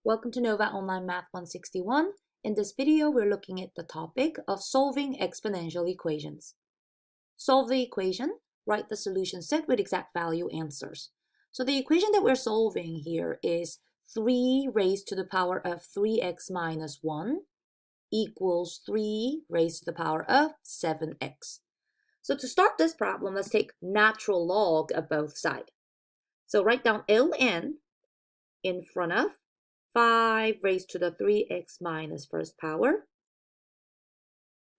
Welcome to Nova Online Math 161. In this video, we're looking at the topic of solving exponential equations. Solve the equation, write the solution set with exact value answers. So the equation that we're solving here is 3 raised to the power of 3x minus 1 equals 3 raised to the power of 7x. So to start this problem, let's take natural log of both sides. So write down ln in front of 5 raised to the 3x minus first power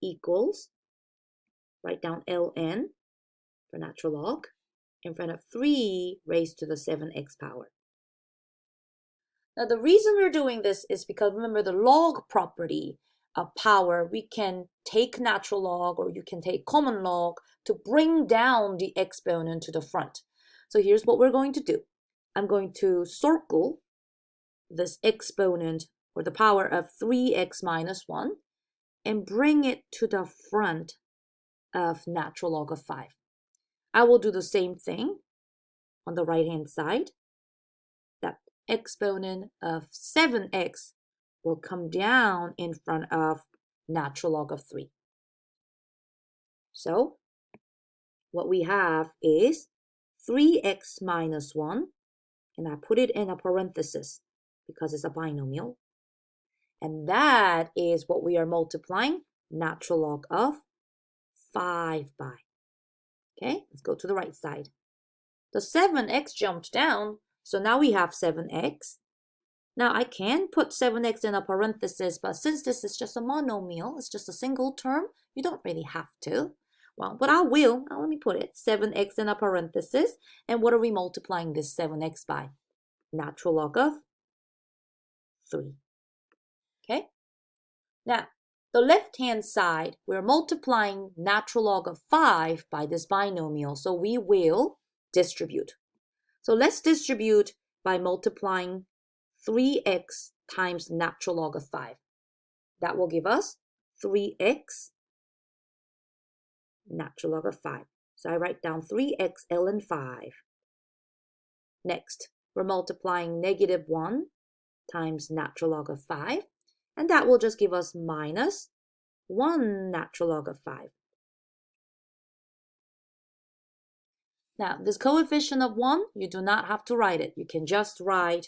equals, write down ln for natural log in front of 3 raised to the 7x power. Now the reason we're doing this is because remember the log property of power, we can take natural log or you can take common log to bring down the exponent to the front. So here's what we're going to do. I'm going to circle this exponent or the power of 3x minus 1 and bring it to the front of natural log of 5. I will do the same thing on the right hand side. That exponent of 7x will come down in front of natural log of 3. So what we have is 3x minus 1, and I put it in a parenthesis because it's a binomial. And that is what we are multiplying natural log of 5 by. Okay, let's go to the right side. The 7x jumped down, so now we have 7x. Now I can put 7x in a parenthesis, but since this is just a monomial, it's just a single term, you don't really have to. Well, but I will. Now let me put it, 7x in a parenthesis. And what are we multiplying this 7x by? Natural log of 3. Okay? Now, the left-hand side, we're multiplying natural log of 5 by this binomial, so we will distribute. So let's distribute by multiplying 3x times natural log of 5. That will give us 3x natural log of 5. So I write down 3x ln 5. Next, we're multiplying negative 1 times natural log of 5, and that will just give us minus 1 natural log of 5. Now, this coefficient of 1, you do not have to write it. You can just write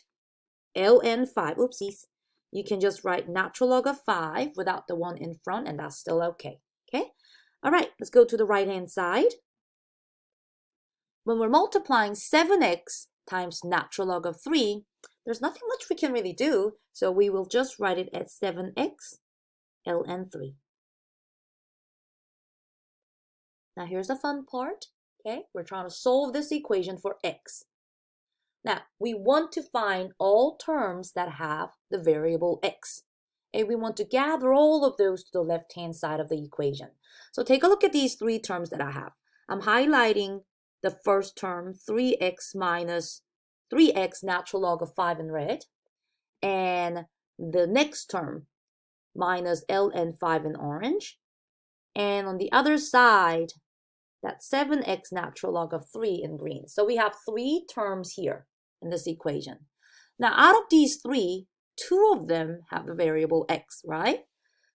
ln 5. Oopsies. You can just write natural log of 5 without the 1 in front, and that's still okay. Okay? All right, let's go to the right-hand side. When we're multiplying 7x times natural log of 3, there's nothing much we can really do, so we will just write it as 7x ln 3. Now here's the fun part, okay? We're trying to solve this equation for x. Now, we want to find all terms that have the variable x. And we want to gather all of those to the left-hand side of the equation. So take a look at these 3 terms that I have. I'm highlighting the first term, 3x minus 3x natural log of 5 in red, and the next term, minus ln 5 in orange, and on the other side, that's 7x natural log of 3 in green. So we have 3 terms here in this equation. Now, out of these 3, 2 of them have the variable x, right?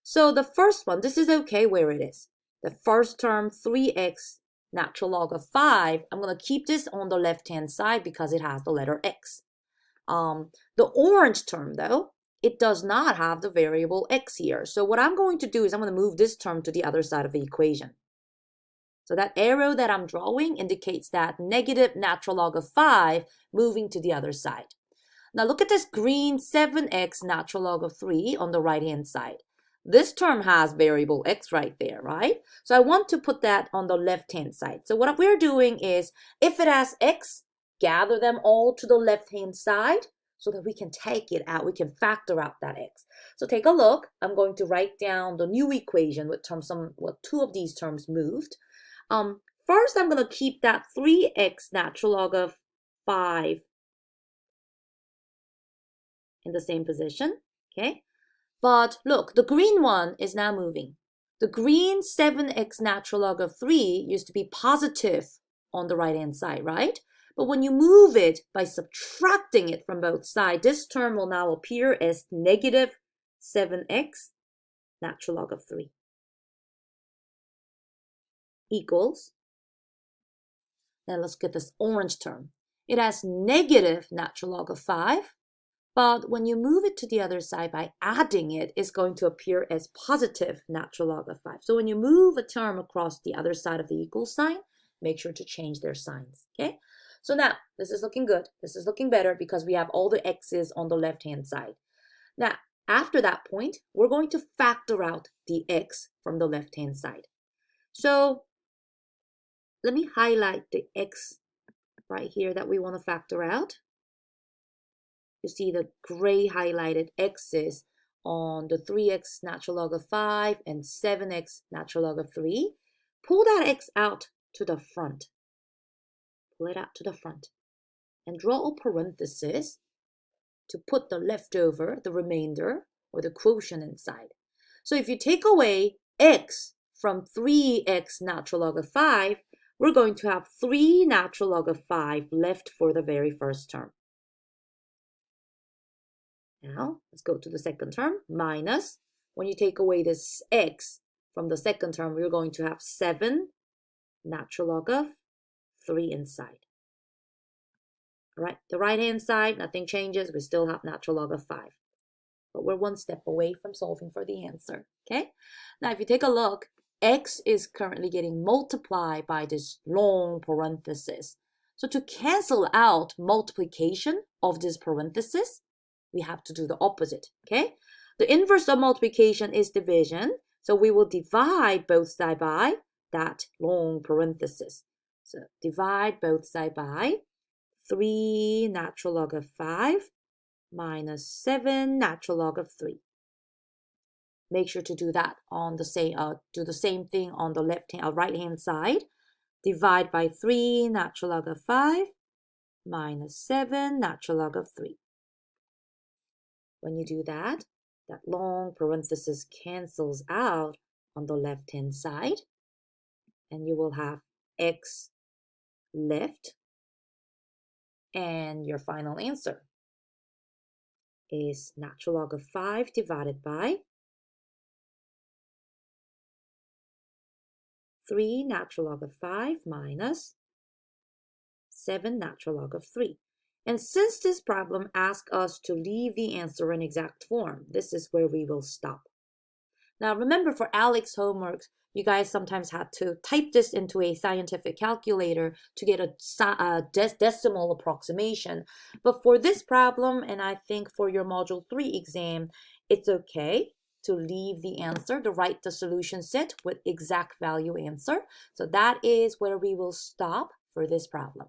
So the first one, this is okay where it is. The first term, 3x natural log of 5, I'm going to keep this on the left-hand side because it has the letter x. The orange term, though, it does not have the variable x here. So what I'm going to do is I'm going to move this term to the other side of the equation. So that arrow that I'm drawing indicates that negative natural log of 5 moving to the other side. Now look at this green 7x natural log of 3 on the right-hand side. This term has variable x right there, right? So I want to put that on the left-hand side. So what we're doing is, if it has x, gather them all to the left-hand side so that we can take it out. We can factor out that x. So take a look. I'm going to write down the new equation with 2 of these terms moved. First, I'm going to keep that 3x natural log of 5 in the same position, okay? But look, the green one is now moving. The green 7x natural log of 3 used to be positive on the right-hand side, right? But when you move it by subtracting it from both sides, this term will now appear as negative 7x natural log of 3 equals, now let's get this orange term. It has negative natural log of 5, but when you move it to the other side by adding it, it's going to appear as positive natural log of 5. So when you move a term across the other side of the equal sign, make sure to change their signs, okay? So now, this is looking good. This is looking better because we have all the x's on the left-hand side. Now, after that point, we're going to factor out the x from the left-hand side. So let me highlight the x right here that we want to factor out. You see the gray highlighted x's on the 3x natural log of 5 and 7x natural log of 3. Pull that x out to the front. Pull it out to the front. And draw a parenthesis to put the leftover, the remainder, or the quotient inside. So if you take away x from 3x natural log of 5, we're going to have 3 natural log of 5 left for the very first term. Now, let's go to the second term, minus, when you take away this x from the second term, we're going to have 7 natural log of 3 inside. All right, the right-hand side, nothing changes. We still have natural log of 5. But we're one step away from solving for the answer, okay? Now, if you take a look, x is currently getting multiplied by this long parenthesis. So to cancel out multiplication of this parenthesis, we have to do the opposite, okay? The inverse of multiplication is division. So we will divide both sides by that long parenthesis. So divide both sides by 3 natural log of 5 minus 7 natural log of 3. Make sure to do that on the same, do the same thing on the right-hand side. Divide by 3 natural log of 5 minus 7 natural log of 3. When you do that, that long parenthesis cancels out on the left-hand side, and you will have x left. And your final answer is natural log of 5 divided by 3 natural log of 5 minus 7 natural log of 3. And since this problem asks us to leave the answer in exact form, this is where we will stop. Now remember, for Alex homework, you guys sometimes had to type this into a scientific calculator to get a decimal approximation. But for this problem, and I think for your Module 3 exam, it's okay to leave the answer, to write the solution set with exact value answer. So that is where we will stop for this problem.